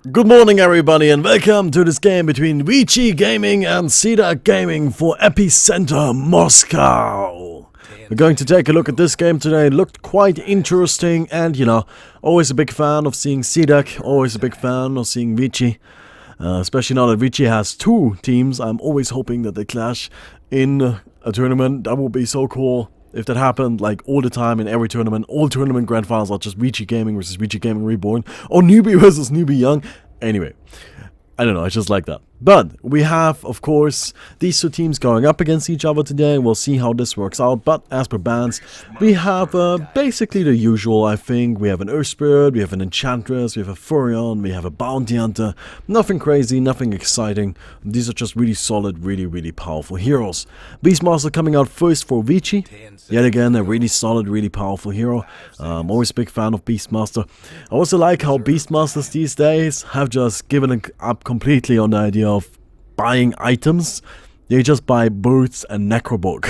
Good morning everybody and welcome to this game between Vici Gaming and CDEC Gaming for Epicenter Moscow. We're going to take a look at this game today. It looked quite interesting and always a big fan of seeing CDEC, always a big fan of seeing Vici. Especially now that Vici has two teams, I'm always hoping that they clash in a tournament. That would be so cool. If that happened, like, all the time in every tournament, all tournament grand finals are just Vici Gaming versus Vici Gaming Reborn, or Newbie versus Newbie Young. Anyway, I don't know, I just like that. But we have, of course, these two teams going up against each other today. We'll see how this works out. But as per bans, we have basically the usual, I think. We have an Earth Spirit, we have an Enchantress, we have a Furion, we have a Bounty Hunter. Nothing crazy, nothing exciting. These are just really solid, really powerful heroes. Beastmaster coming out first for Vici. Yet again, a really solid, really powerful hero. I'm always a big fan of Beastmaster. I also like how Beastmasters these days have just given up completely on the idea of buying items. They just buy boots and necrobook.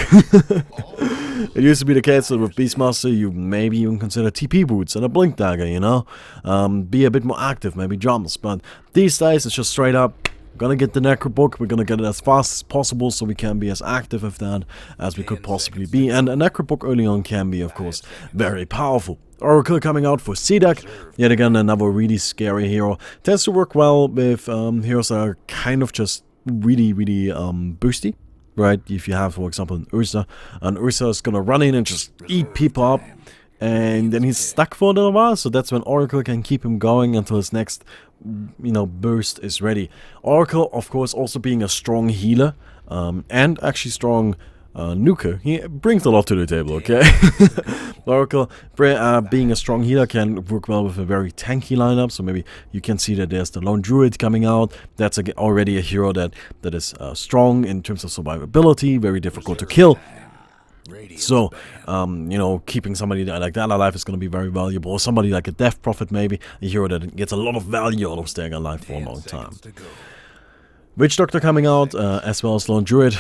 It used to be the case that with Beastmaster you maybe even consider TP boots and a blink dagger, be a bit more active, maybe jumps, but these days it's just straight up, gonna get the necrobook, we're gonna get it as fast as possible so we can be as active with that as we could possibly be, and a necrobook early on can be, of course, very powerful. Oracle coming out for CDEC, yet again another really scary hero. Tends to work well with heroes that are kind of just really boosty, right? If you have, for example, an Ursa is gonna run in and just eat people up, and then he's stuck for a little while, so that's when Oracle can keep him going until his next burst is ready. Oracle, of course, also being a strong healer, and actually strong nuker. He brings a lot to the table, okay? Oracle, being a strong healer, can work well with a very tanky lineup, so maybe you can see that there's the Lone Druid coming out. That's already a hero that is strong in terms of survivability, very difficult to kill. So, keeping somebody like that alive is going to be very valuable. Or somebody like a Death Prophet, maybe, a hero that gets a lot of value out of staying alive for a long time. Witch Doctor coming out, as well as Lone Druid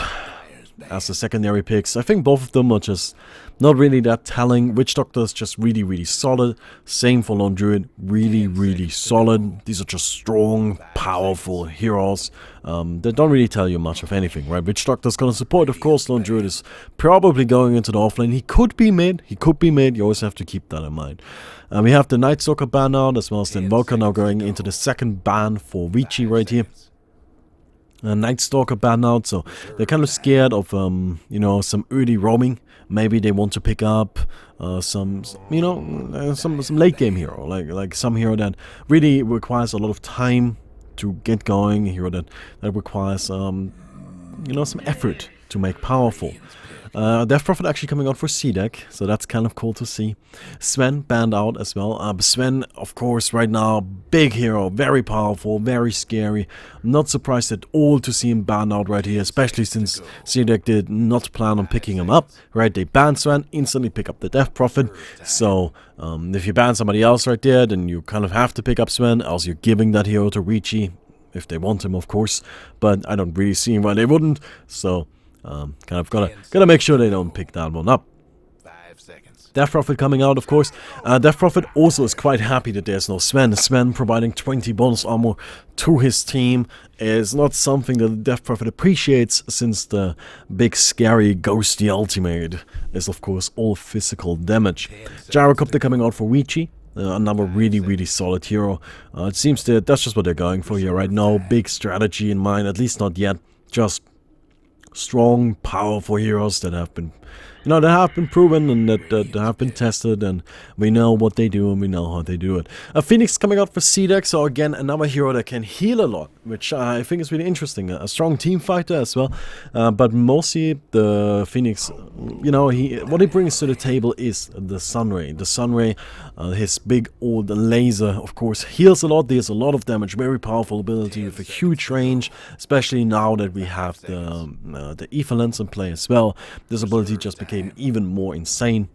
as the secondary picks. I think both of them are just not really that telling. Witch Doctor is just really solid. Same for Lone Druid, really solid. These are just strong, powerful heroes that don't really tell you much of anything, right? Witch Doctor is going to support, of course. Lone Druid is probably going into the offlane. He could be mid. You always have to keep that in mind. We have the Night Stalker ban out, as well as the Invoker now going into the second ban for Vici right here. Night Stalker ban out, so they're kind of scared of some early roaming. Maybe they want to pick up some late game hero, like some hero that really requires a lot of time to get going, a hero that requires some effort to make powerful. Death Prophet actually coming out for CDEC, so that's kind of cool to see. Sven banned out as well. Sven, of course, right now, big hero, very powerful, very scary. I'm not surprised at all to see him banned out right here, especially since CDEC did not plan on picking him up, right? They banned Sven, instantly pick up the Death Prophet. So, if you ban somebody else right there, then you kind of have to pick up Sven, else you're giving that hero to Vici, if they want him, of course. But I don't really see why they wouldn't, so kind of gotta make sure they don't pick that one up. 5 seconds. Death Prophet coming out, of course. Death Prophet also is quite happy that there's no Sven. Sven providing 20 bonus armor to his team is not something that the Death Prophet appreciates, since the big scary ghosty ultimate is, of course, all physical damage. Gyrocopter coming out for Vici. Another really solid hero. It seems that that's just what they're going for here, right? No big strategy in mind, at least not yet. Just strong, powerful heroes that have been, proven and that have been tested, and we know what they do and we know how they do it. Phoenix coming out for CDEC, so again another hero that can heal a lot, which I think is really interesting. A strong team fighter as well, but mostly the Phoenix, what he brings to the table is the Sunray. The Sunray, his big old laser, of course, heals a lot, deals a lot of damage, very powerful ability with a huge range, especially now that we have the Ether Lens in play as well. This ability just became even more insane.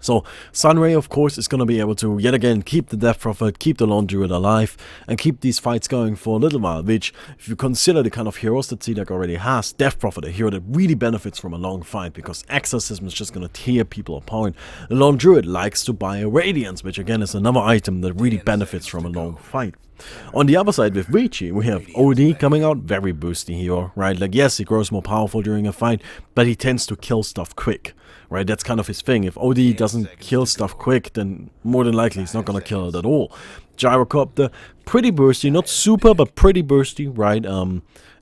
So Sunray, of course, is going to be able to yet again keep the Death Prophet, keep the Lone Druid alive, and keep these fights going for a little while, which, if you consider the kind of heroes that CDEC already has, Death Prophet, a hero that really benefits from a long fight, because Exorcism is just going to tear people apart. The Lone Druid likes to buy a Radiance, which again is another item that really benefits from a long fight. On the other side with Vici, we have OD coming out, very boosty hero, right? Like, yes, he grows more powerful during a fight, but he tends to kill stuff quick, right? That's kind of his thing. If OD doesn't kill stuff quick, then more than likely he's not gonna kill it at all. Gyrocopter, pretty bursty, not super, but pretty bursty, right?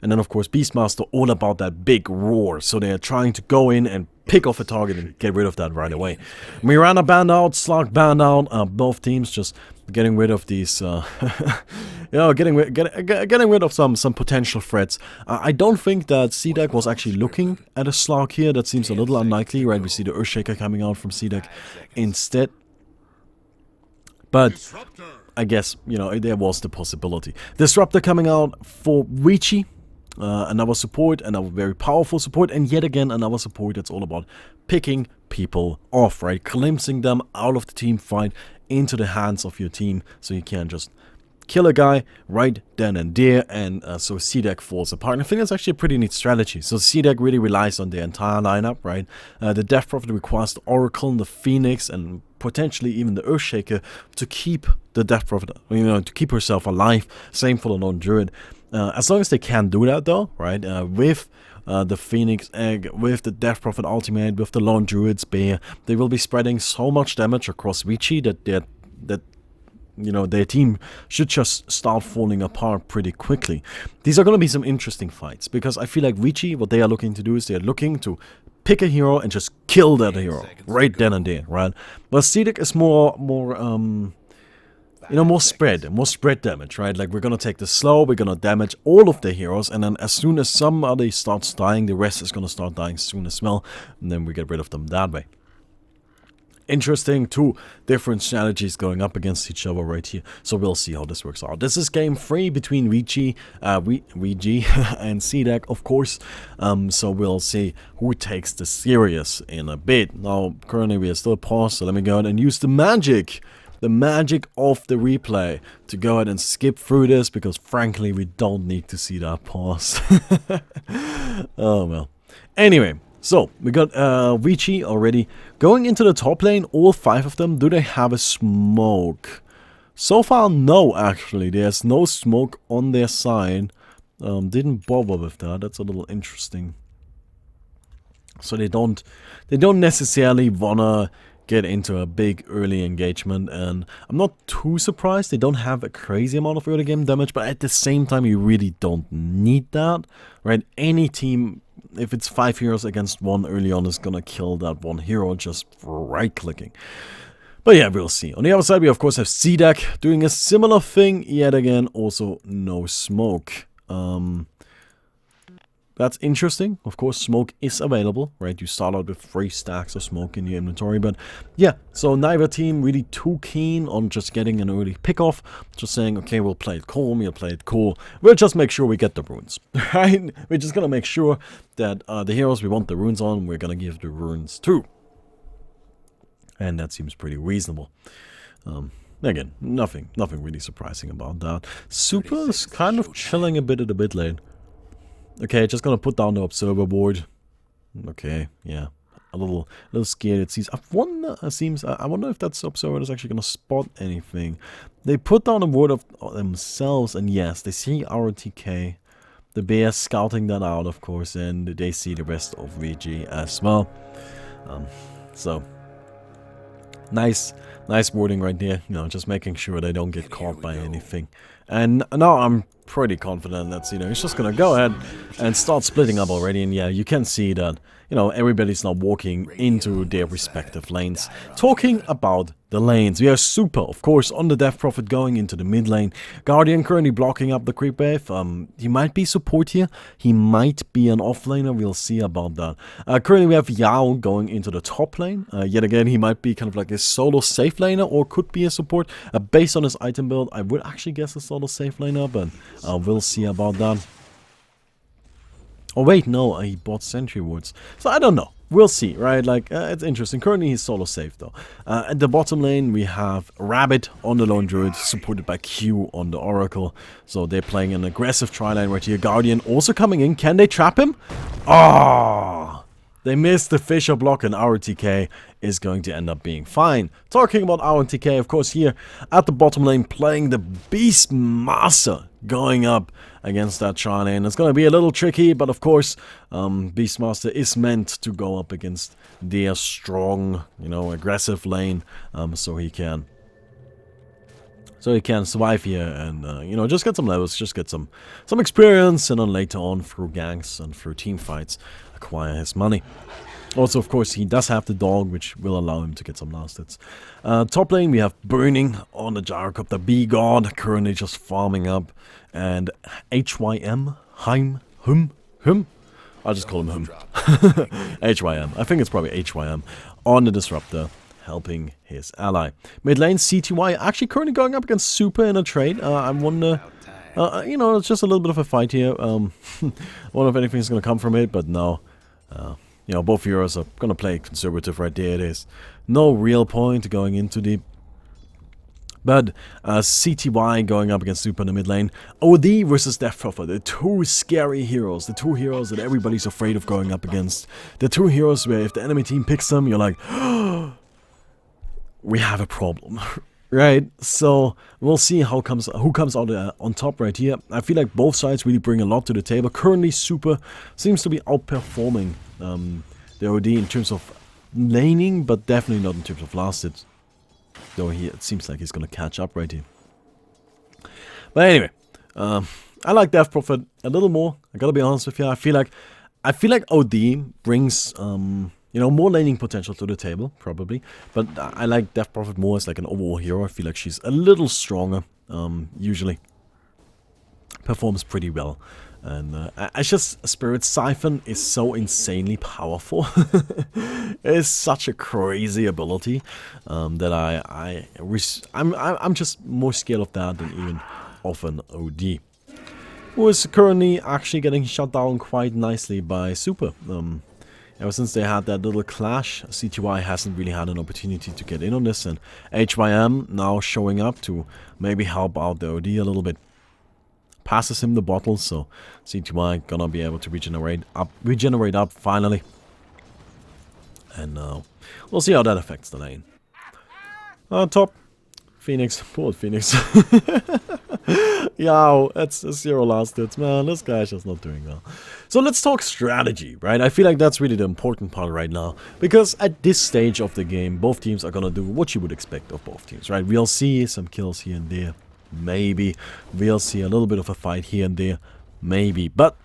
And then of course Beastmaster, all about that big roar, so they're trying to go in and pick off a target and get rid of that right away. Mirana banned out, Slug banned out, both teams just getting rid of these, you know, getting rid of some potential threats. I don't think that CDEC was actually looking at a Slug here. That seems a little unlikely, right? We see the Earthshaker coming out from CDEC instead. But I guess, you know, there was the possibility. Disruptor coming out for Vici. Another support, another very powerful support, and yet again another support that's all about picking people off, right? Glimpsing them out of the team fight into the hands of your team, so you can just kill a guy right then and there, and so CDEC falls apart. And I think that's actually a pretty neat strategy. So CDEC really relies on the entire lineup, right? The Death Prophet requires the Oracle, the Phoenix, and potentially even the Earthshaker to keep the Death Prophet, you know, to keep herself alive. Same for the Lone Druid. As long as they can do that though, right, with the Phoenix Egg, with the Death Prophet Ultimate, with the Lone Druid Spear, they will be spreading so much damage across Vici that you know, their team should just start falling apart pretty quickly. These are going to be some interesting fights, because I feel like Vici, what they are looking to do is they're looking to pick a hero and just kill that hero right then and there, right? But CDEC is more you know, more spread damage, right? Like, we're gonna take this slow, we're gonna damage all of the heroes, and then as soon as somebody starts dying, the rest is gonna start dying soon as well, and then we get rid of them that way. Interesting, two different strategies going up against each other right here, so we'll see how this works out. This is game 3 between Vici and CDEC, of course, so we'll see who takes the serious in a bit. Now, currently we are still paused, so let me go ahead and use the magic of the replay to go ahead and skip through this, because frankly we don't need to see that pause. Oh well. Anyway, so we got Vici already going into the top lane, all 5 of them. Do they have a smoke? So far no, actually. There's no smoke on their side. Didn't bother with that. That's a little interesting. So they don't necessarily wanna get into a big early engagement, and I'm not too surprised they don't have a crazy amount of early game damage, but at the same time you really don't need that, right? Any team, if it's 5 heroes against 1 early on, is gonna kill that 1 hero just right clicking. But yeah, we'll see. On the other side we of course have CDEC doing a similar thing, yet again also no smoke. That's interesting. Of course, smoke is available, right? You start out with 3 stacks of smoke in your inventory. But yeah, so neither team really too keen on just getting an early pick-off. Just saying, okay, we'll play it calm, you'll play it cool. We'll just make sure we get the runes, right? We're just going to make sure that the heroes we want the runes on, we're going to give the runes to. And that seems pretty reasonable. Again, nothing really surprising about that. Super is kind of chilling a bit at the mid lane. Okay, just gonna put down the observer board. Okay, yeah, a little scared. It seems. I wonder if that observer is actually gonna spot anything. They put down a ward of themselves, and yes, they see our TK. The bear scouting that out, of course, and they see the rest of VG as well. So nice wording right there. You know, just making sure they don't get caught by anything. And now I'm pretty confident that, you know, he's just gonna go ahead and start splitting up already. And yeah, you can see that, you know, everybody's now walking into their respective lanes. Talking about the lanes, we have Super, of course, on the Death Prophet going into the mid lane. Guardian currently blocking up the creep wave. He might be support here. He might be an offlaner. We'll see about that. Currently we have Yao going into the top lane. Yet again, he might be kind of like a solo safe laner, or could be a support. Based on his item build, I would actually guess a solo safe laner, but we'll see about that. Oh wait, no, he bought Sentry Wards. So I don't know. We'll see, right? Like, it's interesting. Currently, he's solo safe, though. At the bottom lane, we have Rabbit on the Lone Druid, supported by Q on the Oracle. So they're playing an aggressive tri-line right here. Guardian also coming in. Can they trap him? Ah! They missed the Fisher block, and our TK is going to end up being fine. Talking about our TK, of course, here at the bottom lane, playing the Beastmaster, going up against that Charlie. And it's going to be a little tricky, but of course, Beastmaster is meant to go up against their strong, you know, aggressive lane, so he can survive here and, you know, just get some levels, just get some experience, and then later on, through ganks and through team fights, acquire his money. Also, of course, he does have the dog, which will allow him to get some last hits. Top lane, we have Burning on the Gyrocopter B-God, currently just farming up. And HYM, I'll just call him Hum. HYM, I think it's probably HYM, on the Disruptor, helping his ally. Mid lane, CTY actually currently going up against Super in a trade. I wonder, you know, it's just a little bit of a fight here. Wonder if anything's going to come from it, but no. You know, both heroes are going to play conservative right there. It is no real point going into deep. But CTY going up against Super in the mid lane. OD versus Death Prophet, the two scary heroes. The two heroes that everybody's afraid of going up against. The two heroes where if the enemy team picks them, you're like, oh, we have a problem. Right? So we'll see who comes out on top right here. I feel like both sides really bring a lot to the table. Currently, Super seems to be outperforming the OD in terms of laning, but definitely not in terms of last hits. Though it seems like he's gonna catch up right here. But anyway, I like Death Prophet a little more. I gotta be honest with you. I feel like OD brings you know, more laning potential to the table, probably. But I like Death Prophet more as like an overall hero. I feel like she's a little stronger, usually. Performs pretty well. And it's just, Spirit Siphon is so insanely powerful. It's such a crazy ability that I'm just more scared of that than even of an OD. Who is currently actually getting shut down quite nicely by Super. Ever since they had that little clash, CTY hasn't really had an opportunity to get in on this, and HYM now showing up to maybe help out the OD a little bit. Passes him the bottle, so CTY gonna be able to regenerate up finally. And we'll see how that affects the lane. Top, Phoenix, poor Phoenix. Yow, that's a 0 last hits, man. This guy's just not doing well. So let's talk strategy, right? I feel like that's really the important part right now. Because at this stage of the game, both teams are gonna do what you would expect of both teams, right? We'll see some kills here and there. Maybe. We'll see a little bit of a fight here and there. Maybe. But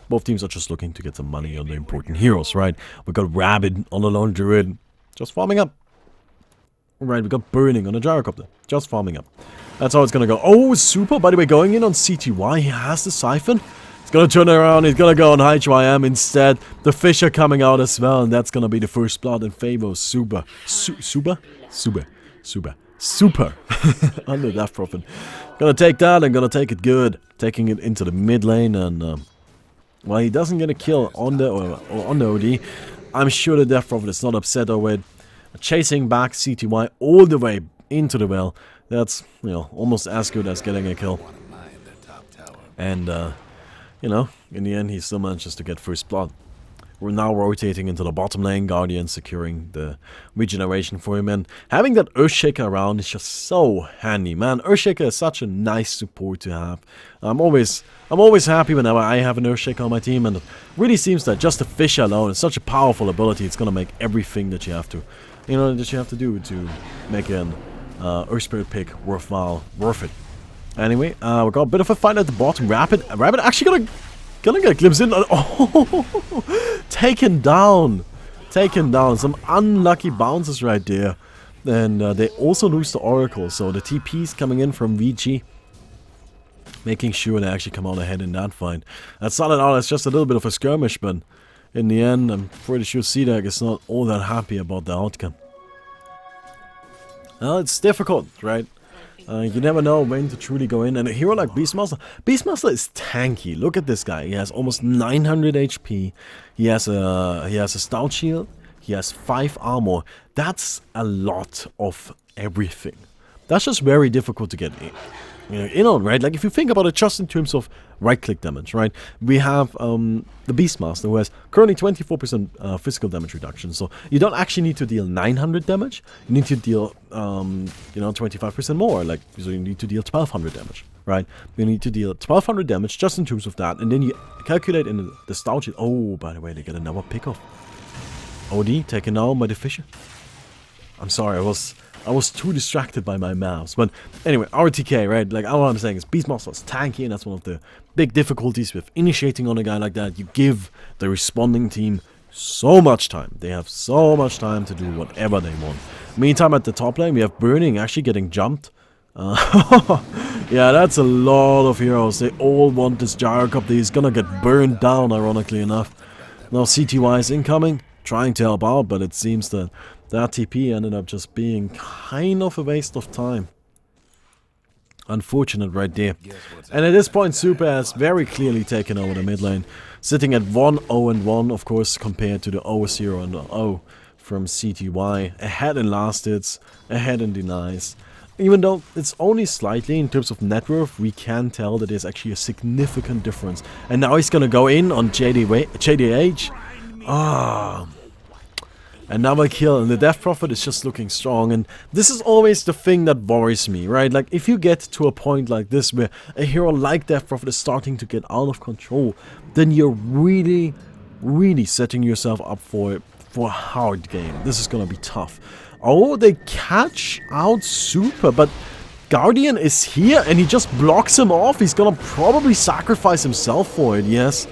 both teams are just looking to get some money on the important heroes, right? We got Rabbit on the Lone Druid, just farming up. Right, we got Burning on the Gyrocopter, just farming up. That's how it's gonna go. Oh, Super, by the way, going in on CTY. He has the Siphon. He's gonna turn around. He's gonna go on HYM instead. The Fisher coming out as well, and that's gonna be the first blood in favor of Super. Super? Under Death Prophet. Gonna take that and gonna take it good. Taking it into the mid lane, and well, he doesn't get a kill on the OD. I'm sure the Death Prophet is not upset over it. Chasing back CTY all the way into the well. That's, you know, almost as good as getting a kill. And you know, in the end, he still manages to get first blood. We're now rotating into the bottom lane, Guardian securing the regeneration for him, and having that Earthshaker around is just so handy, man. Earthshaker is such a nice support to have. I'm always happy whenever I have an Earthshaker on my team, and it really seems that just the Fish alone is such a powerful ability. It's gonna make everything that you have to, you know, that you have to do to make an Earth Spirit pick worth it. Anyway, we got a bit of a fight at the bottom. Rabbit actually gonna get a glimpse in. Oh, taken down. Some unlucky bounces right there. And they also lose the Oracle. So the TP's coming in from VG, making sure they actually come out ahead in that fight. That started out as just a little bit of a skirmish, but in the end, I'm pretty sure CDEC is not all that happy about the outcome. Well, it's difficult, right? You never know when to truly go in, and a hero like Beastmaster is tanky. Look at this guy. He has almost 900 HP. He has a stout shield. He has 5 armor. That's a lot of everything. That's just very difficult to get in. in on, right? Like, if you think about it just in terms of right-click damage, right? We have the Beastmaster, who has currently 24% physical damage reduction. So you don't actually need to deal 900 damage. You need to deal, 25% more. Like, so you need to deal 1200 damage, right? You need to deal 1200 damage just in terms of that. And then you calculate in the stouch. Oh, by the way, they get another pickoff. OD taken down by the Fisher. I'm sorry, I was too distracted by my mouse. But anyway, RTK, right? Like, all I'm saying is Beastmaster is tanky, and that's one of the big difficulties with initiating on a guy like that. You give the responding team so much time. They have so much time to do whatever they want. Meantime, at the top lane, we have Burning actually getting jumped. Yeah, that's a lot of heroes. They all want this Gyro Cup. He's gonna get burned down, ironically enough. Now CTY is incoming, trying to help out, but it seems that that TP ended up just being kind of a waste of time. Unfortunate right there. And at this point, Super has very clearly taken over the mid lane, sitting at 1-0-1, of course, compared to the 0-0 from CTY. Ahead in last hits, ahead in denies. Even though it's only slightly in terms of net worth, we can tell that there's actually a significant difference. And now he's gonna go in on JDH. Another kill, and the Death Prophet is just looking strong, and this is always the thing that worries me, right? Like, if you get to a point like this where a hero like Death Prophet is starting to get out of control, then you're really, really setting yourself up for a hard game. This is gonna be tough. Oh, they catch out Super, but Guardian is here, and he just blocks him off. He's gonna probably sacrifice himself for it, yes.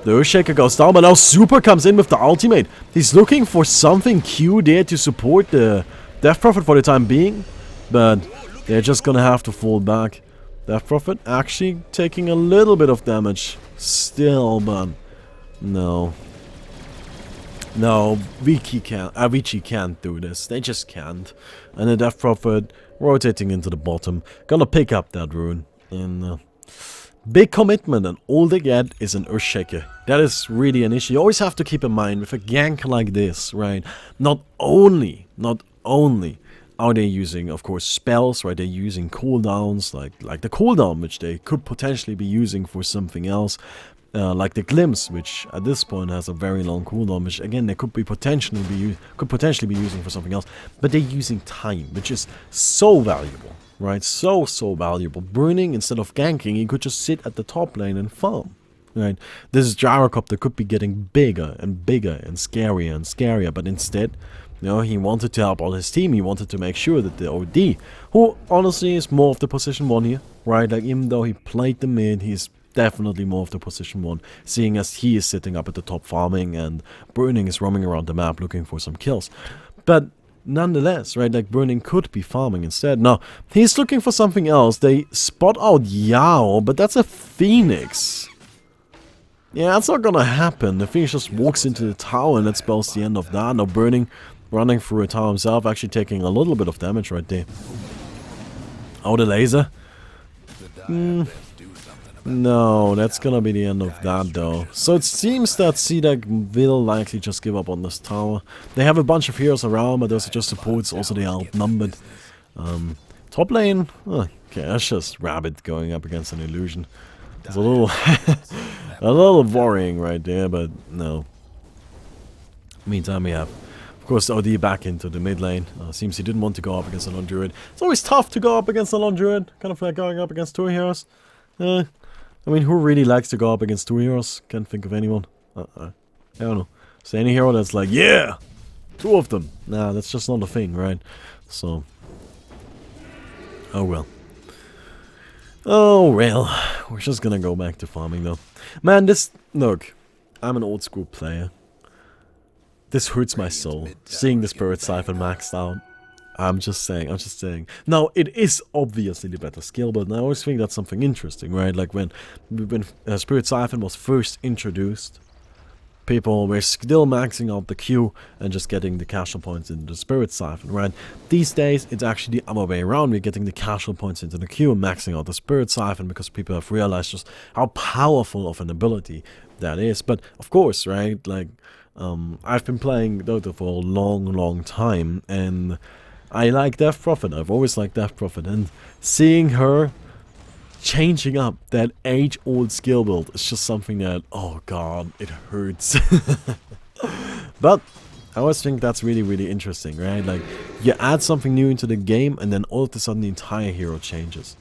The Earthshaker goes down, but now Super comes in with the ultimate. He's looking for something Q there to support the Death Prophet for the time being, but they're just gonna have to fall back. Death Prophet actually taking a little bit of damage still, but no. No, Vici can't do this. They just can't. And the Death Prophet rotating into the bottom. Gonna pick up that rune. And big commitment, and all they get is an Earthshaker. That is really an issue. You always have to keep in mind with a gank like this, right? Not only are they using, of course, spells, right? They're using cooldowns, like the cooldown, which they could potentially be using for something else. Like the Glimpse, which at this point has a very long cooldown, which again they could potentially be using for something else. But they're using time, which is so valuable, right? So valuable. Burning, instead of ganking, he could just sit at the top lane and farm, right? This Gyrocopter could be getting bigger and bigger and scarier, but instead, he wanted to help all his team. He wanted to make sure that the OD, who honestly is more of the position 1 here, right? Like, even though he played the mid, he's definitely more of the position 1, seeing as he is sitting up at the top farming and Burning is roaming around the map looking for some kills. But nonetheless, right, like, Burning could be farming instead. Now, he's looking for something else. They spot out Yao, but that's a Phoenix. Yeah, that's not gonna happen. The Phoenix just walks into the tower, and that spells the end of that. Now, Burning running through a tower himself, actually taking a little bit of damage right there. Oh, the laser. No, that's gonna be the end of that though. So it seems that CDEC will likely just give up on this tower. They have a bunch of heroes around, but those are just supports, also they are outnumbered. Top lane, okay, that's just Rabbit going up against an illusion. It's a little a little worrying right there, but no. Meantime, we have, of course, OD back into the mid lane. Seems he didn't want to go up against a Lone Druid. It's always tough to go up against a Lone Druid, kind of like going up against 2 heroes. I mean, who really likes to go up against 2 heroes? Can't think of anyone. I don't know. Is there any hero that's like, yeah, 2 of them? Nah, that's just not a thing, right? So, oh well. Oh well. We're just gonna go back to farming though. Man, look, I'm an old school player. This hurts my soul, seeing the Spirit Siphon maxed out. I'm just saying. Now, it is obviously the better skill, but I always think that's something interesting, right? Like, when Spirit Siphon was first introduced, people were still maxing out the Q and just getting the casual points into the Spirit Siphon, right? These days, it's actually the other way around. We're getting the casual points into the Q and maxing out the Spirit Siphon because people have realized just how powerful of an ability that is. But, of course, right, like, I've been playing Dota for a long time, and I like Death Prophet. I've always liked Death Prophet, and seeing her changing up that age-old skill build is just something that, oh god, it hurts. But I always think that's really, really interesting, right? Like, you add something new into the game, and then all of a sudden the entire hero changes.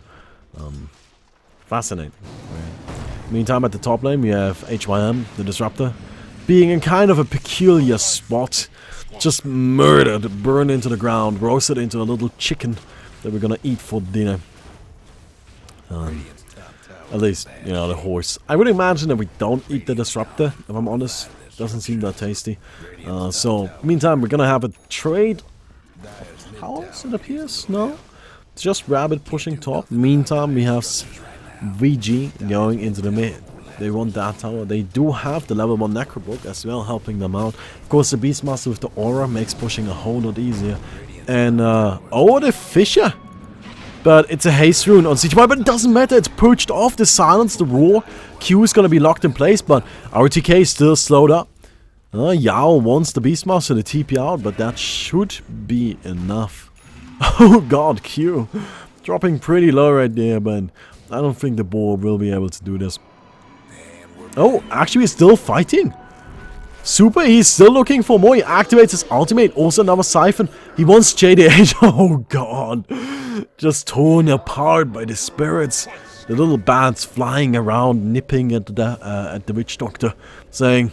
Fascinating, right? Meantime, at the top lane, we have HYM, the Disruptor, being in kind of a peculiar spot. Just murdered, burned into the ground, roasted into a little chicken that we're gonna eat for dinner. At least, you know, the horse. I would imagine that we don't eat the Disruptor, if I'm honest. Doesn't seem that tasty. So, meantime, we're gonna have a trade. House, it appears? No? It's just Rabbit pushing top. Meantime, we have VG going into the mid. They want that tower. They do have the level 1 Necrobook as well, helping them out. Of course, the Beastmaster with the aura makes pushing a whole lot easier. And, oh, the Fisher! But it's a haste rune on CTY, but it doesn't matter, it's purged off, the silence, the roar. Q is gonna be locked in place, but RTK is still slowed up. Yao wants the Beastmaster to TP out, but that should be enough. Oh god, Q. Dropping pretty low right there, but I don't think the boar will be able to do this. Oh, actually he's still fighting. Super, he's still looking for more. He activates his ultimate. Also another Siphon. He wants JDH. Oh god. Just torn apart by the spirits. The little bats flying around, nipping at the witch doctor, saying,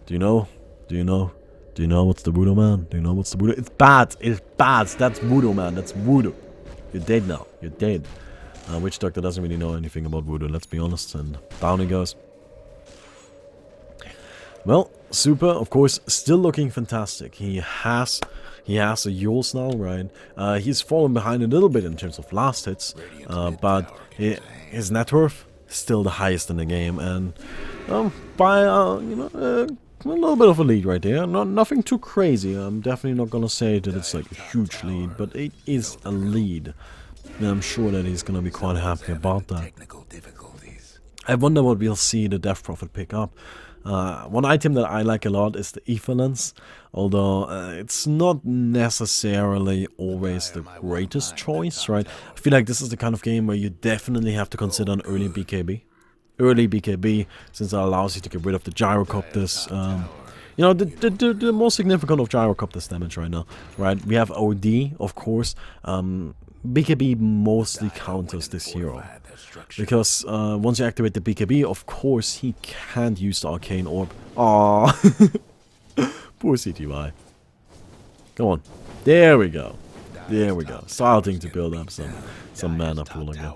Do you know? Do you know? Do you know what's the voodoo, man? Do you know what's the voodoo? It's bats. It's bats. That's voodoo, man. That's voodoo. You're dead now. You're dead. Witch doctor doesn't really know anything about voodoo, let's be honest. And down he goes. Well, Super, of course, still looking fantastic. He has a Yules now, right? He's fallen behind a little bit in terms of last hits, but his net worth is still the highest in the game, and by you know, a little bit of a lead right there. Nothing too crazy. I'm definitely not gonna say that it's like a huge lead, but it is a lead, and I'm sure that he's gonna be quite happy about that. I wonder what we'll see the Death Prophet pick up. One item that I like a lot is the Ether Lens, although it's not necessarily always the greatest choice, right? I feel like this is the kind of game where you definitely have to consider an early BKB. Early BKB, since it allows you to get rid of the Gyrocopters. You know, the most significant of Gyrocopters damage right now, right? We have OD, of course. BKB mostly counters this hero. Because once you activate the BKB, of course, he can't use the Arcane Orb. Aww. Poor CTY. Come on. There we go. There we go. Starting to build up some mana pool again.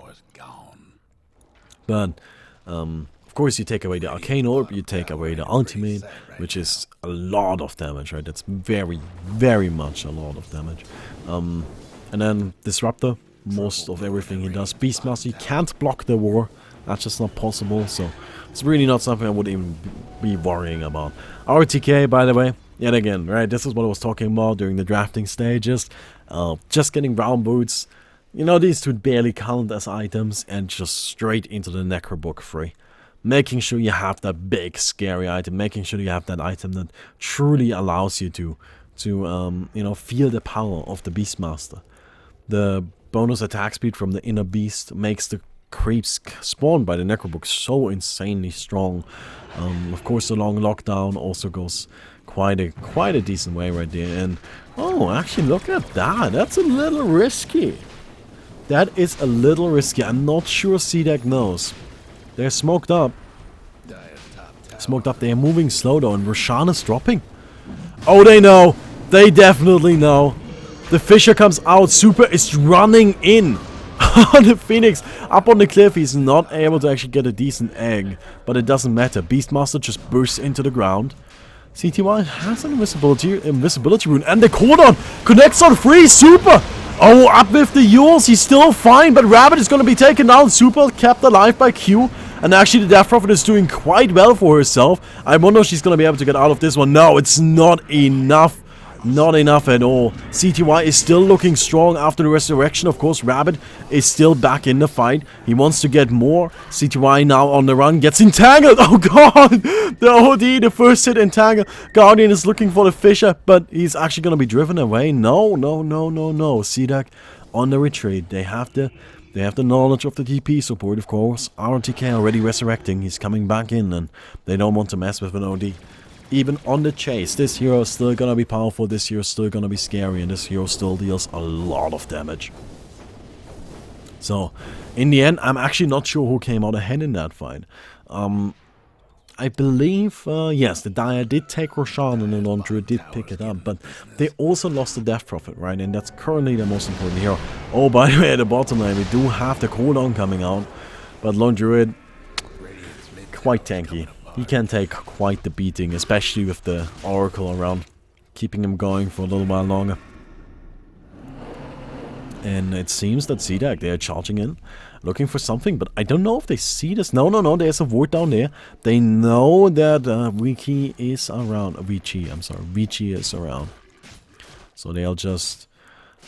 But, of course, you take away the Arcane Orb, you take away the Ultimate, which is a lot of damage, right? That's very, very much a lot of damage. And then Disruptor. Most of everything he does. Beastmaster, he can't block the war. That's just not possible, so it's really not something I would even be worrying about. RTK, by the way, yet again, right, this is what I was talking about during the drafting stages. Just getting brown boots. You know, these two barely count as items, and just straight into the Necrobook free. Making sure you have that big, scary item. Making sure you have that item that truly allows you to you know, feel the power of the Beastmaster. The bonus attack speed from the inner beast makes the creeps spawned by the Necrobook so insanely strong. Of course, the long lockdown also goes quite a decent way right there. And oh, actually, look at that. That's a little risky. That is a little risky. I'm not sure CDEC knows. They're smoked up. They're moving slow though, and Roshan is dropping. Oh, they know. They definitely know. The Fisher comes out, Super is running in on the Phoenix up on the cliff. He's not able to actually get a decent egg, but it doesn't matter. Beastmaster just bursts into the ground. CTY has an invisibility rune, and the Cordon connects on 3. Super! Oh, up with the Yules, he's still fine, but Rabbit is going to be taken down. Super kept alive by Q, and actually the Death Prophet is doing quite well for herself. I wonder if she's going to be able to get out of this one. No, it's not enough. Not enough at all. CTY is still looking strong after the resurrection. Of course, Rabbit is still back in the fight. He wants to get more. CTY now on the run. Gets entangled. Oh god! The OD, the first hit entangle. Guardian is looking for the Fisher, but he's actually going to be driven away. No. CDEC on the retreat. They have the They have the knowledge of the TP support, of course. RTK already resurrecting. He's coming back in, and they don't want to mess with an OD. Even on the chase, this hero is still gonna be powerful. This hero is still gonna be scary, and this hero still deals a lot of damage. So, in the end, I'm actually not sure who came out ahead in that fight. I believe, yes, the Dire did take Roshan and the Laundry did pick it up, but they also lost the Death Prophet, right? And that's currently the most important hero. Oh, by the way, at the bottom lane, we do have the cooldown coming out, but Laundry, quite tanky. He can take quite the beating, especially with the Oracle around, keeping him going for a little while longer. And it seems that CDEC, they are charging in, looking for something, but I don't know if they see this. No, there's a ward down there. They know that Vici is around. Vici is around. So they'll just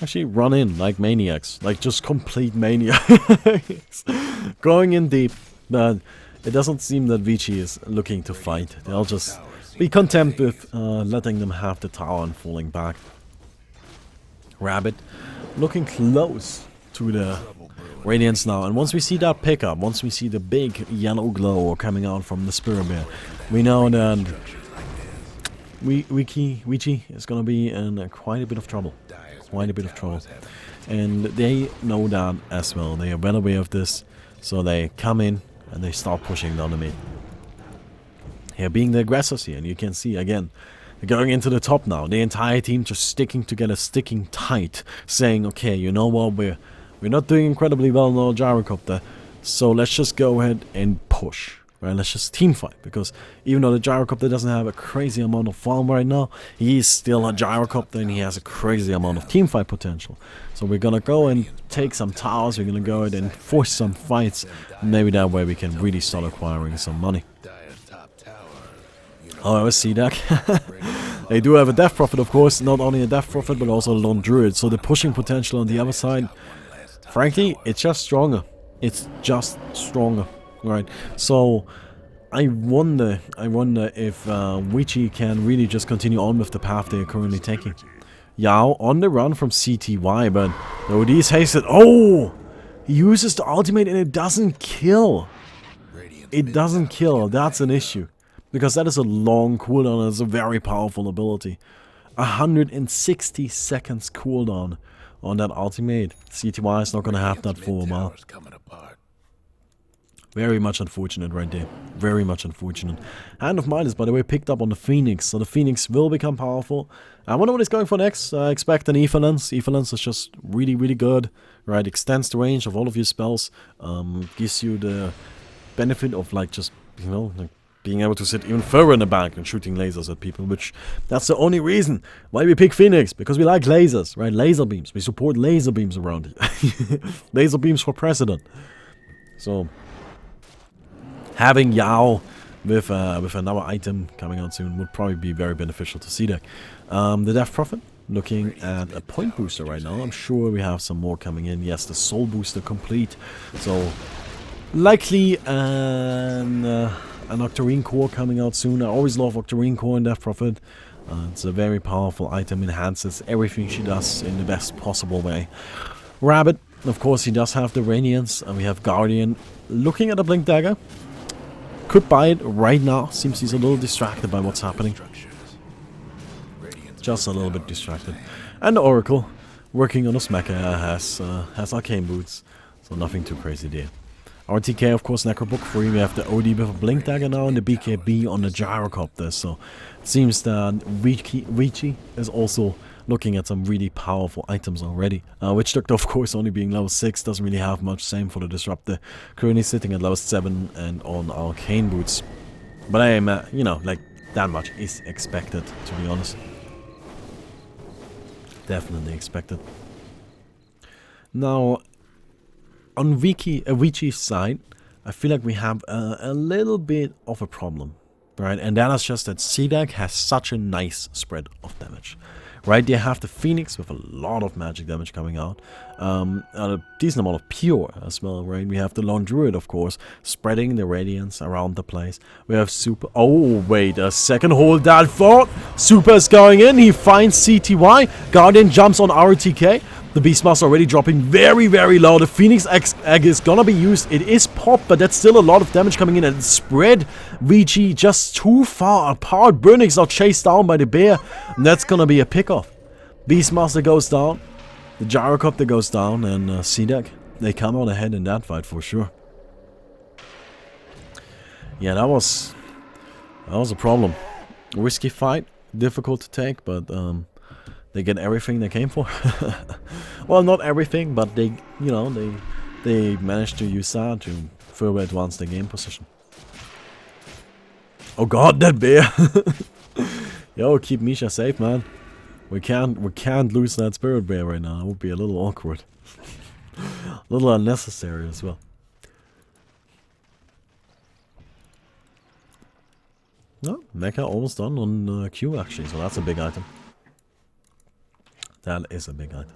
actually run in like maniacs, like just complete maniacs. Going in deep, but it doesn't seem that Vici is looking to fight. They'll just be content with letting them have the tower and falling back. Rabbit looking close to the Radiance now, and once we see that pickup, once we see the big yellow glow coming out from the Spirit Bear, we know that Vici is gonna be in quite a bit of trouble. And they know that as well. They are well aware of this, so they come in and they start pushing down the mid. Here being the aggressors here, and you can see again, they're going into the top now. The entire team just sticking together, sticking tight, saying, okay, you know what, we're not doing incredibly well in our gyrocopter, so let's just go ahead and push, right? Let's just team fight, because even though the gyrocopter doesn't have a crazy amount of farm right now, he's still a gyrocopter and he has a crazy amount of team fight potential. So we're gonna go and take some towers, we're gonna go ahead and force some fights, and maybe that way we can really start acquiring some money. However, CDEC, they do have a Death Prophet, of course, not only a Death Prophet, but also a Lone Druid, so the pushing potential on the other side, frankly, it's just stronger. It's just stronger, right? So I wonder if Vici can really just continue on with the path they are currently taking. Yao on the run from CTY, but the OD is hasted. Oh! He uses the ultimate and it doesn't kill. It doesn't kill. That's an issue. Because that is a long cooldown, it's a very powerful ability. 160 seconds cooldown on that ultimate. CTY is not going to have that for a while. Very much unfortunate right there. Very much unfortunate. Hand of Midas, by the way, picked up on the Phoenix. So the Phoenix will become powerful. I wonder what he's going for next. I expect an Ether Lens. Ether Lens is just really, really good. Right, extends the range of all of your spells. Gives you the benefit of like just, you know, like being able to sit even further in the back and shooting lasers at people, which that's the only reason why we pick Phoenix, because we like lasers, right? Laser beams. We support laser beams around here. Laser beams for president. So having Yao with another item coming out soon would probably be very beneficial to CDEC. The Death Prophet looking at a point booster right now. I'm sure we have some more coming in. Yes, the soul booster complete. So likely an Octarine Core coming out soon. I always love Octarine Core in Death Prophet. It's a very powerful item, enhances everything she does in the best possible way. Rabbit, of course, he does have the Radiance, and we have Guardian looking at a Blink Dagger. Could buy it right now. Seems he's a little distracted by what's happening. Just a little bit distracted. And the Oracle, working on a Smacker, has Arcane Boots, so nothing too crazy there. RTK, of course, Necrobook free. We have the OD with a Blink Dagger now and the BKB on the Gyrocopter. So it seems that Vici is also looking at some really powerful items already. Witch Doctor, of course, only being level 6, doesn't really have much. Same for the Disruptor. Currently sitting at level 7 and on Arcane Boots. But I am, you know, like, that much is expected, to be honest. Definitely expected. Now, on Vici's side, I feel like we have a little bit of a problem, right? And that is just that CDEC has such a nice spread of damage, right? They have the Phoenix with a lot of magic damage coming out, a decent amount of pure as well, right? We have the Lone Druid, of course, spreading the Radiance around the place. We have Super. Oh, wait a second, hold that thought. Super is going in, he finds CTY, Guardian jumps on RTK. The Beastmaster already dropping very, very low. The Phoenix Egg is gonna be used. It is popped, but that's still a lot of damage coming in. And spread VG just too far apart. Burning's now chased down by the bear. And that's gonna be a pickoff. Beastmaster goes down. The Gyrocopter goes down. And CDEC, they come out ahead in that fight for sure. Yeah, that was a problem. Risky fight. Difficult to take, but they get everything they came for. Well, not everything, but they, you know, they managed to use that to further advance their game position. Oh god, that bear! Yo, keep Misha safe, man. We can't lose that spirit bear right now. It would be a little awkward, a little unnecessary as well. No, Mecha almost done on Q actually, so that's a big item. That is a big item.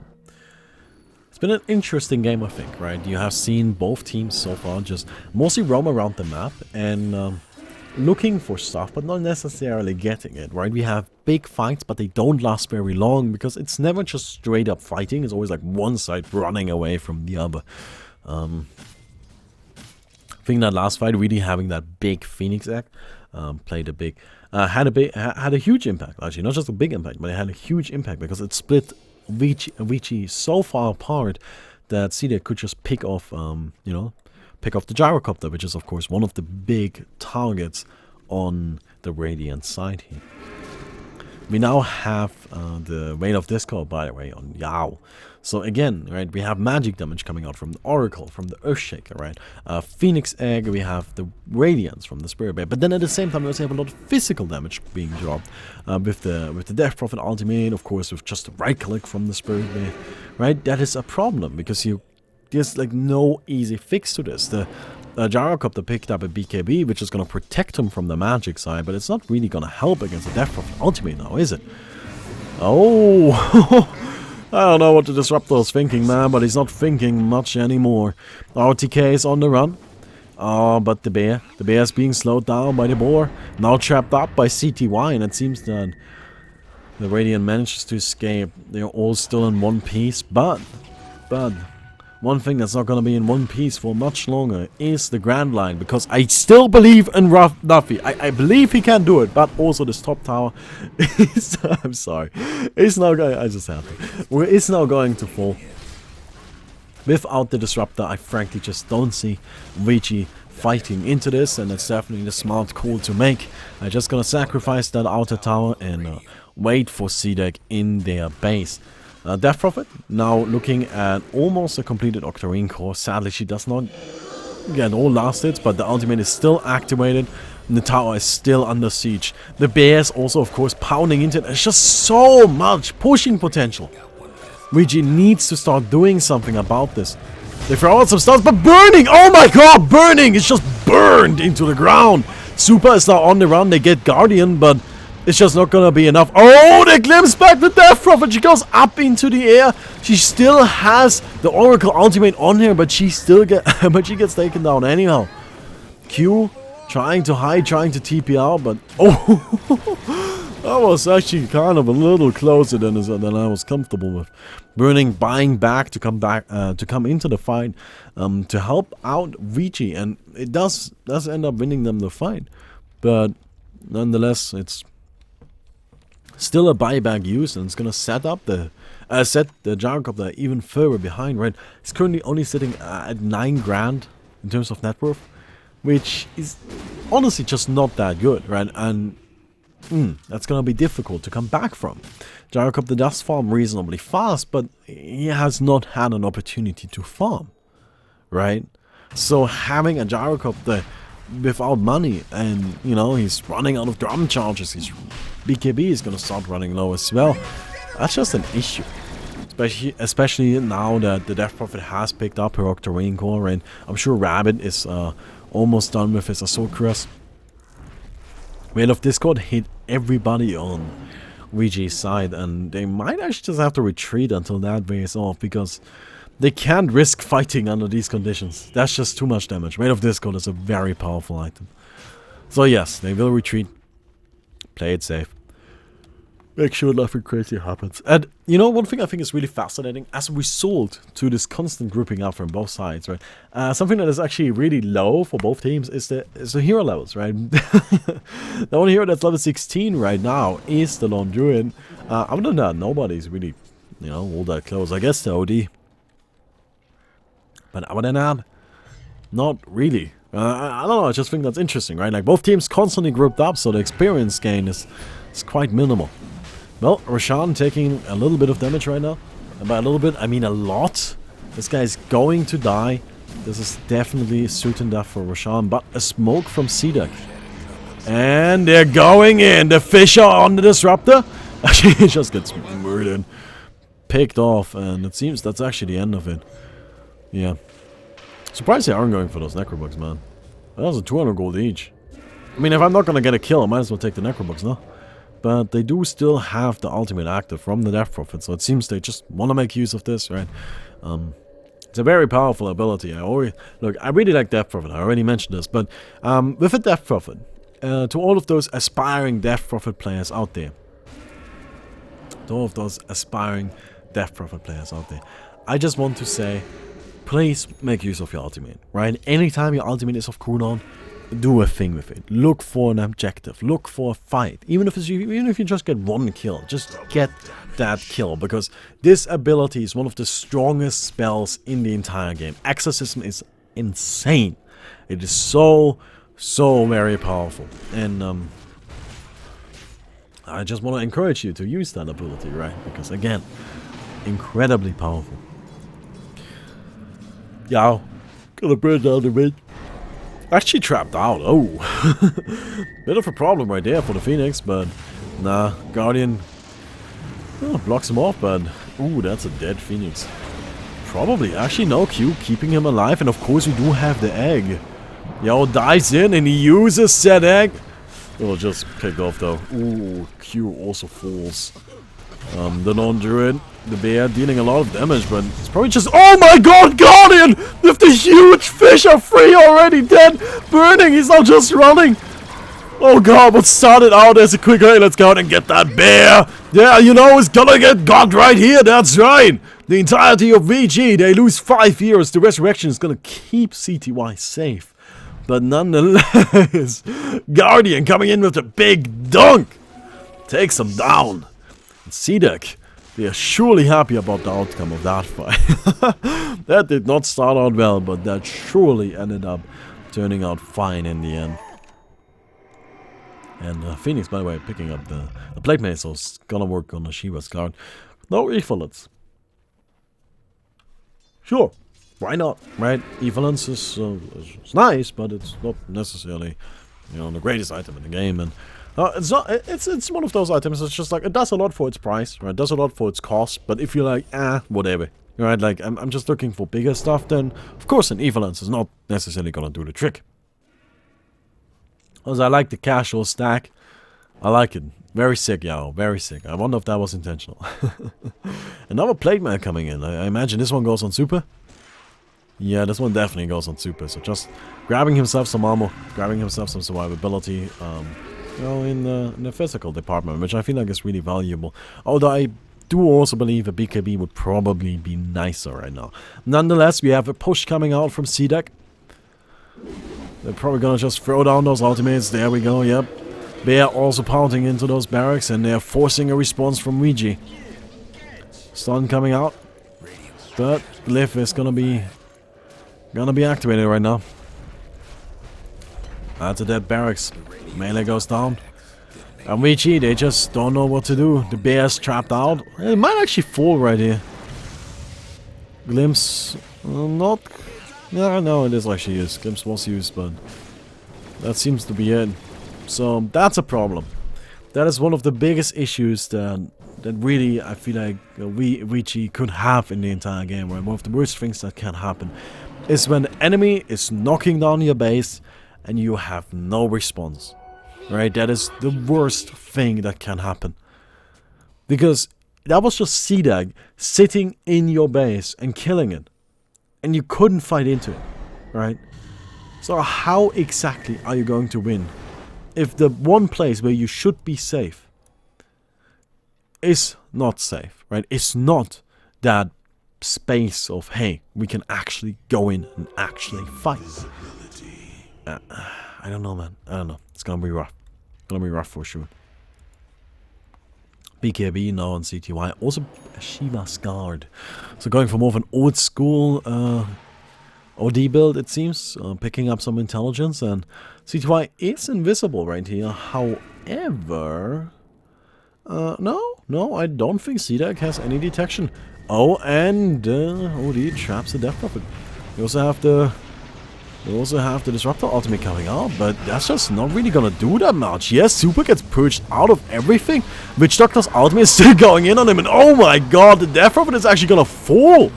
It's been an interesting game, I think, right? You have seen both teams so far just mostly roam around the map and looking for stuff, but not necessarily getting it, right? We have big fights, but they don't last very long because it's never just straight up fighting. It's always like one side running away from the other. I think that last fight, really having that big Phoenix Egg, played a big, had a huge impact actually, not just a big impact, but it had a huge impact because it split Vici so far apart that CDEC could just pick off, you know, pick off the Gyrocopter, which is of course one of the big targets on the Radiant side here. We now have the Veil of Discord, by the way, on Yao. So again, right, we have magic damage coming out from the Oracle, from the Earthshaker, right? Phoenix Egg, we have the Radiance from the Spirit Bear. But then at the same time, we also have a lot of physical damage being dropped with the Death Prophet Ultimate, of course, with just the right click from the Spirit Bear, right? That is a problem because there's like no easy fix to this. The Gyrocopter picked up a BKB, which is going to protect him from the magic side, but it's not really going to help against the Death Prophet Ultimate now, is it? Oh, I don't know what the Disruptor is thinking, man, but he's not thinking much anymore. RTK is on the run. Oh, but the bear is being slowed down by the boar. Now trapped up by CTY, and it seems that the Radiant manages to escape. They're all still in one piece, but one thing that's not going to be in one piece for much longer is the Grand Line, because I still believe in Duffy. I believe he can do it, but also this top tower is, I'm sorry, it's now going, I just have to, it's now going to fall. Without the Disruptor, I frankly just don't see Vici fighting into this, and it's definitely the smart call to make. I'm just going to sacrifice that outer tower and wait for CDEC in their base. Death Prophet now looking at almost a completed Octarine core. Sadly, she does not get all last hits, but the ultimate is still activated and the tower is still under siege. The bears also, of course, pounding into it. There's just so much pushing potential. Vici needs to start doing something about this. They throw out some stuff, but Burning! Oh my god, Burning is just burned into the ground. Super is now on the run. They get Guardian, but it's just not gonna be enough. Oh, they glimpse back the Death Prophet. She goes up into the air. She still has the Oracle Ultimate on her, but she gets taken down anyhow. Q trying to hide, trying to TP out, but oh, that was actually kind of a little closer than I was comfortable with. Burning buying back to come into the fight to help out Vici, and it does end up winning them the fight, but nonetheless, it's still a buyback use, and it's gonna set the Gyrocopter even further behind, right? It's currently only sitting at 9 grand in terms of net worth, which is honestly just not that good, right? And that's gonna be difficult to come back from. Gyrocopter does farm reasonably fast, but he has not had an opportunity to farm, right? So having a Gyrocopter without money, and you know, he's running out of drum charges, his BKB is gonna start running low as well. That's just an issue, especially now that the Death Prophet has picked up her Octarine core, and I'm sure Rabbit is almost done with his Assault Crest. Veil of Discord hit everybody on Vici's side, and they might actually just have to retreat until that wears off, because they can't risk fighting under these conditions. That's just too much damage. Veil of Discord is a very powerful item. So yes, they will retreat. Play it safe. make sure nothing crazy happens. And you know, one thing I think is really fascinating, as a result to this constant grouping up from both sides, right? Something that is actually really low for both teams is the hero levels, right? The only hero that's level 16 right now is the Lone Druid. Other than that, nobody's really, you know, all that close. I guess the OD. But other than that, not really. I don't know, I just think that's interesting, right? Like, both teams constantly grouped up, so the experience gain is quite minimal. Well, Roshan taking a little bit of damage right now. And by a little bit, I mean a lot. This guy is going to die. This is definitely certain death for Roshan. But a smoke from CDEC. And they're going in. The Fisher on the Disruptor. Actually, he just gets murdered. Picked off. And it seems that's actually the end of it. Yeah. Surprised they aren't going for those Necrobugs, man. That was a 200 gold each. I mean, if I'm not gonna get a kill, I might as well take the Necrobugs, no? But they do still have the ultimate active from the Death Prophet, so it seems they just want to make use of this, right? It's a very powerful ability. Look, I really like Death Prophet, I already mentioned this, but with a Death Prophet, to all of those aspiring Death Prophet players out there, I just want to say, please make use of your ultimate, right? Anytime your ultimate is off cooldown, do a thing with it. Look for an objective. Look for a fight. Even if you just get one kill, just get that kill, because this ability is one of the strongest spells in the entire game. Exorcism is insane. It is so very powerful, and I just want to encourage you to use that ability, right? Because again, incredibly powerful. Yeah, gonna burn down the bit. Actually trapped out. Oh, bit of a problem right there for the Phoenix, but nah, Guardian blocks him off. But ooh, that's a dead Phoenix. Probably. Actually, no, Q keeping him alive, and of course we do have the egg. Yo, dives in and he uses said egg. It'll just pick off though. Ooh, Q also falls. The non-druid, the bear, dealing a lot of damage, but it's probably just... Oh my god, Guardian! With the huge fish are free already dead! Burning, he's not just running! Oh god, what started out as a quick, hey, let's go out and get that bear! Yeah, you know, it's gonna get got right here, that's right! The entirety of VG, they lose 5 years, the resurrection is gonna keep CTY safe. But nonetheless, Guardian coming in with a big dunk! Takes him down. CDEC, they are surely happy about the outcome of that fight. That did not start out well, but that surely ended up turning out fine in the end. And Phoenix, by the way, picking up the Plague Mace, so it's gonna work on the Shiva's card. No Evolence. Sure, why not, right? Evolence is nice, but it's not necessarily, you know, the greatest item in the game, and it's not. It's one of those items. It's just like, it does a lot for its price, right? It does a lot for its cost. But if you're like, whatever, right? Like, I'm just looking for bigger stuff. Then of course an Evolence is not necessarily gonna do the trick. Because I like the casual stack. I like it. Very sick, yo. Very sick. I wonder if that was intentional. Another Plague Man coming in. I imagine this one goes on super. Yeah, this one definitely goes on super. So just grabbing himself some armor, grabbing himself some survivability. You know, in the physical department, which I feel like is really valuable. Although I do also believe a BKB would probably be nicer right now. Nonetheless, we have a push coming out from CDEC. They're probably gonna just throw down those ultimates. There we go, yep. Bear also pounding into those barracks, and they're forcing a response from Ouija. Stun coming out. But Glyph is gonna be activated right now. That's a dead barracks. Melee goes down. And Ouija, they just don't know what to do. The bear's trapped out. It might actually fall right here. Glimpse, not... Yeah, no, it is actually used. Glimpse was used, but that seems to be it. So that's a problem. That is one of the biggest issues that really I feel like Ouija could have in the entire game. Right? One of the worst things that can happen is when the enemy is knocking down your base and you have no response. Right? That is the worst thing that can happen. Because that was just CDEC sitting in your base and killing it. And you couldn't fight into it. Right? So how exactly are you going to win if the one place where you should be safe is not safe, right? It's not that space of, hey, we can actually go in and actually fight. I don't know, man. I don't know. It's gonna be rough. Gonna be rough for sure. BKB now on CTY. Also Shiva's Guard. So going for more of an old school OD build, it seems. Picking up some intelligence, and CTY is invisible right here. However, no, I don't think CDEC has any detection. Oh, and OD traps the Death Prophet. We also have the Disruptor ultimate coming out, but that's just not really gonna do that much. Yes, Super gets purged out of everything. Witch Doctor's ultimate is still going in on him, and oh my god, the Death Prophet is actually gonna fall.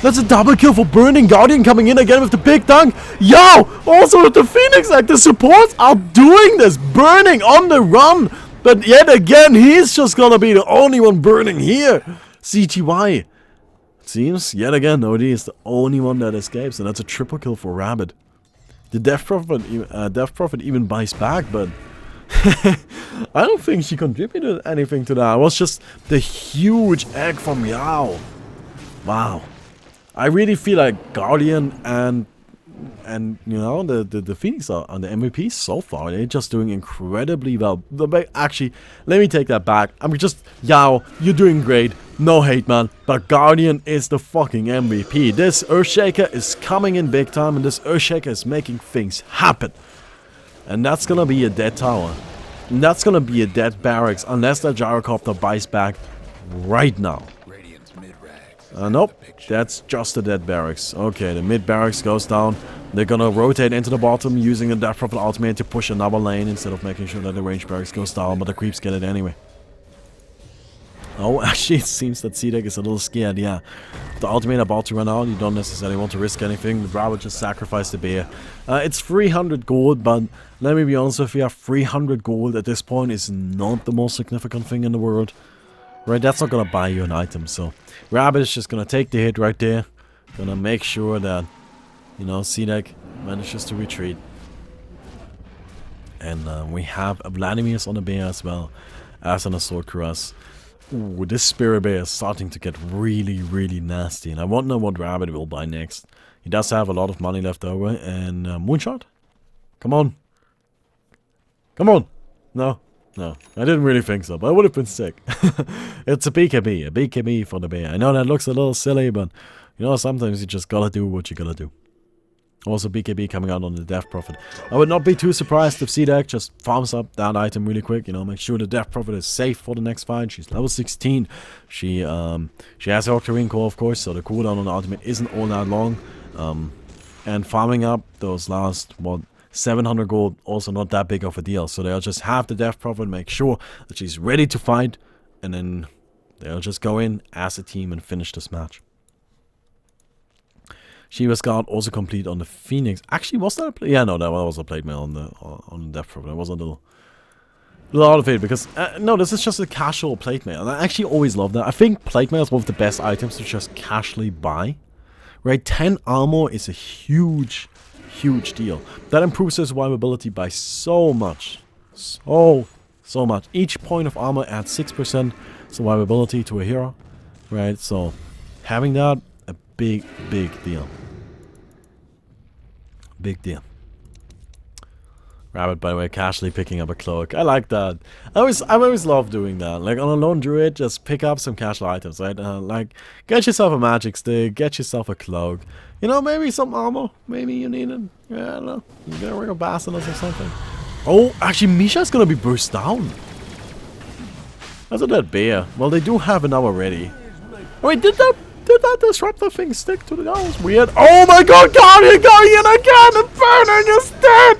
That's a double kill for Burning Guardian coming in again with the big dunk. Yo! Also with the Phoenix, like the supports are doing this. Burning on the run. But yet again, he's just gonna be the only one burning here. CTY. Seems, yet again, OD is the only one that escapes, and that's a triple kill for Rabbit. The Death Prophet even buys back, but I don't think she contributed anything to that. It was just the huge egg from Yao. Wow. I really feel like Guardian and you know, the Phoenix are on the MVP so far. They're just doing incredibly well. Actually, let me take that back. I'm just, Yao, you're doing great. No hate, man. But Guardian is the fucking MVP. This Earthshaker is coming in big time, and this Earthshaker is making things happen. And that's gonna be a dead tower. And that's gonna be a dead barracks, unless that gyrocopter buys back right now. Nope, that's just a dead barracks. Okay, the mid barracks goes down. They're gonna rotate into the bottom using a Death Prophet ultimate to push another lane instead of making sure that the range barracks goes down, but the creeps get it anyway. Oh, actually, it seems that CDEC is a little scared, yeah. The ultimate about to run out, you don't necessarily want to risk anything. The Bravo just sacrificed the bear. It's 300 gold, but let me be honest with you, 300 gold at this point is not the most significant thing in the world. Right, that's not gonna buy you an item, so Rabbit is just gonna take the hit right there. Gonna make sure that, you know, CDEC manages to retreat. And we have a Vladimir's on the bear as well as an Assault Cuirass. Ooh, this Spirit Bear is starting to get really, really nasty, and I wonder what Rabbit will buy next. He does have a lot of money left over, and Moonshot? Come on. Come on. No. No, I didn't really think so, but it would have been sick. It's a BKB for the bear. I know that looks a little silly, but you know, sometimes you just gotta do what you gotta do. Also, BKB coming out on the Death Prophet. I would not be too surprised if CDEC just farms up that item really quick. You know, make sure the Death Prophet is safe for the next fight. She's level 16. She has Octarine Core, of course, so the cooldown on the ultimate isn't all that long. And farming up those last, what, 700 gold, also not that big of a deal. So they'll just have the Death Prophet, make sure that she's ready to fight, and then they'll just go in as a team and finish this match. Shiva's Guard also complete on the Phoenix. Actually, was that a play? Yeah, no, that was a plate mail on the Death Prophet. It was a little out of it because no, this is just a casual plate mail, and I actually always love that. I think plate mail is one of the best items to just casually buy. Right, 10 armor is a huge deal. That improves his survivability by so much. So much. Each point of armor adds 6% survivability to a hero. Right, so having that, a big deal. Big deal. Rabbit, by the way, casually picking up a cloak. I like that. I always love doing that. Like on a lone druid, just pick up some casual items, right? Like get yourself a magic stick, get yourself a cloak. You know, maybe some armor. Maybe you need it. Yeah, I don't know. You gotta wear a basilisk or something. Oh, actually, Misha's gonna be burst down. That's a dead bear. Well, they do have another ready. Oh, wait, did that disruptor thing stick to the... That was weird. Oh my god, Guardian again! And Burner just dead!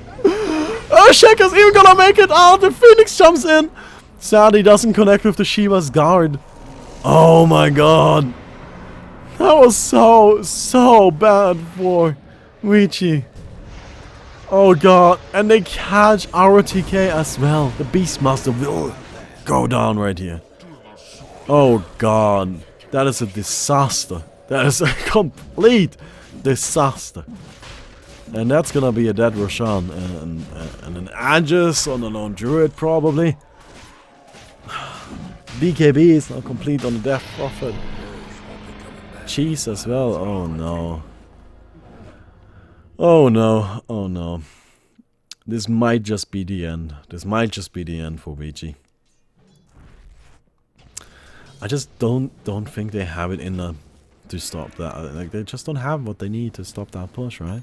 Shaker's even gonna make it out. The Phoenix jumps in. Sadly, doesn't connect with the Shiva's Guard. Oh my god. That was so bad for Wichi. Oh god. And they catch our TK as well. The Beastmaster will go down right here. Oh god. That is a disaster. That is a complete disaster. And that's gonna be a dead Roshan and an Aegis on a lone druid probably. BKB is now complete on the Death Prophet. Cheese as well. Oh no. Oh no. Oh no. This might just be the end. This might just be the end for VG. I just don't think they have it in them to stop that. Like, they just don't have what they need to stop that push, right?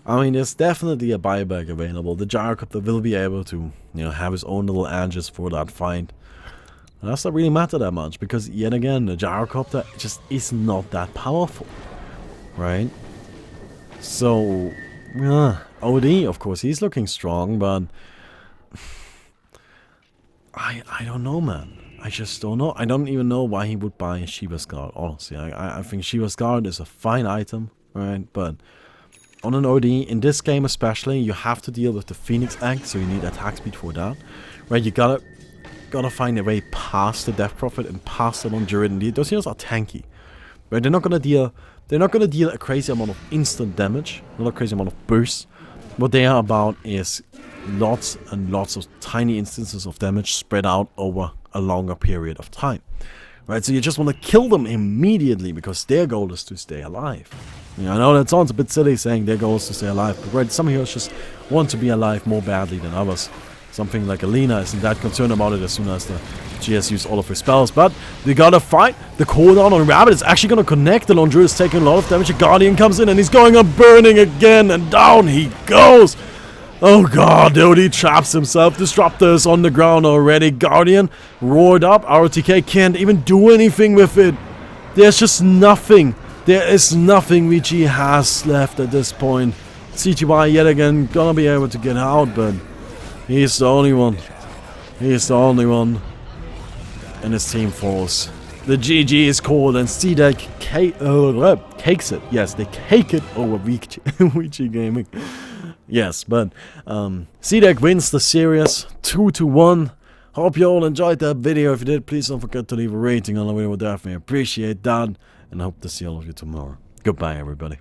I mean, there's definitely a buyback available. The Gyrocopter will be able to, you know, have his own little edges for that fight. And that's not really matter that much, because yet again, the Gyrocopter just is not that powerful, right? So, yeah, OD, of course, he's looking strong, but I don't know, man. I just don't know. I don't even know why he would buy a Shiva's Guard, honestly. I think Shiva's Guard is a fine item, right? But on an OD, in this game especially, you have to deal with the Phoenix Egg, so you need attack speed for that, right? You gotta find a way past the Death Prophet and past the Longevity. Those heroes are tanky, right? They're not gonna deal a crazy amount of instant damage, not a crazy amount of burst. What they are about is lots and lots of tiny instances of damage spread out over a longer period of time, right? So you just want to kill them immediately because their goal is to stay alive. Yeah, I know that sounds a bit silly saying their goal is to stay alive, but right, some heroes just want to be alive more badly than others. Something like Alina isn't that concerned about it as soon as she has used all of her spells, but they gotta fight. The cooldown on Rabbit is actually gonna connect. The Londru is taking a lot of damage. A Guardian comes in and he's going up burning again, and down he goes. Oh god, the OD traps himself. Disruptor is on the ground already. Guardian roared up. ROTK can't even do anything with it. There's just nothing. There is nothing VG has left at this point. CGY yet again gonna be able to get out, but he's the only one. He's the only one. And his team falls. The GG is called, and CDEC cakes it. Yes, they cake it over VG Gaming. Yes, but CDEC wins the series 2-1. Hope you all enjoyed that video. If you did, please don't forget to leave a rating on the video. Would definitely appreciate that. And I hope to see all of you tomorrow. Goodbye, everybody.